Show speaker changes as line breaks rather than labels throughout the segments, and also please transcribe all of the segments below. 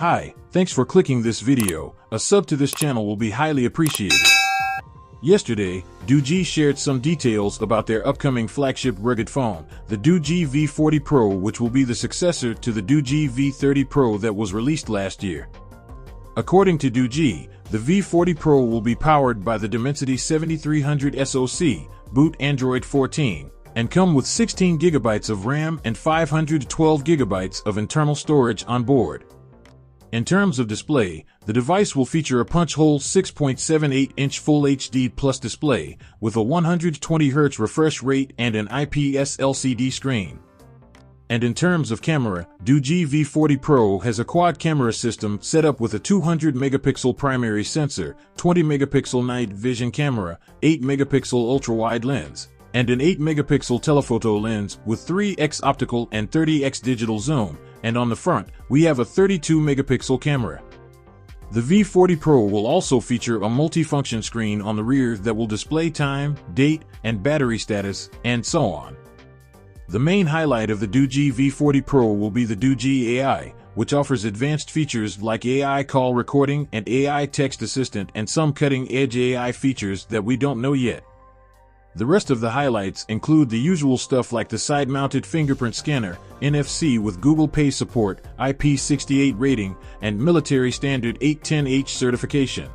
Hi, thanks for clicking this video. A sub to this channel will be highly appreciated. Yesterday, Doogee shared some details about their upcoming flagship rugged phone, the Doogee V40 Pro, which will be the successor to the Doogee V30 Pro that was released last year. According to Doogee, the V40 Pro will be powered by the Dimensity 7300 SoC, boot Android 14, and come with 16 GB of RAM and 512 GB of internal storage on board. In terms of display, the device will feature a punch-hole 6.78-inch Full HD Plus display with a 120Hz refresh rate and an IPS LCD screen. And in terms of camera, Doogee V40 Pro has a quad camera system set up with a 200-megapixel primary sensor, 20-megapixel night vision camera, 8-megapixel ultra-wide lens, and an 8-megapixel telephoto lens with 3x optical and 30x digital zoom, and on the front, we have a 32-megapixel camera. The V40 Pro will also feature a multifunction screen on the rear that will display time, date, and battery status, and so on. The main highlight of the Doogee V40 Pro will be the Doogee AI, which offers advanced features like AI call recording and AI text assistant and some cutting-edge AI features that we don't know yet. The rest of the highlights include the usual stuff like the side-mounted fingerprint scanner, NFC with Google Pay support, IP68 rating, and military standard 810H certification.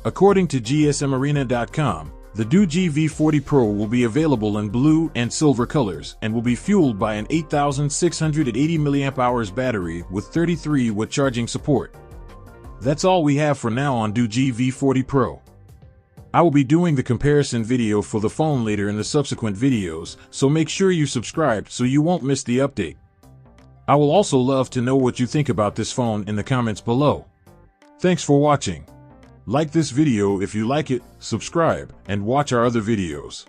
According to gsmarena.com, the Doogee V40 Pro will be available in blue and silver colors and will be fueled by an 8,680 mAh battery with 33W charging support. That's all we have for now on Doogee V40 Pro. I will be doing the comparison video for the phone later in the subsequent videos, so make sure you subscribe so you won't miss the update. I will also love to know what you think about this phone in the comments below. Thanks for watching. Like this video if you like it, subscribe, and watch our other videos.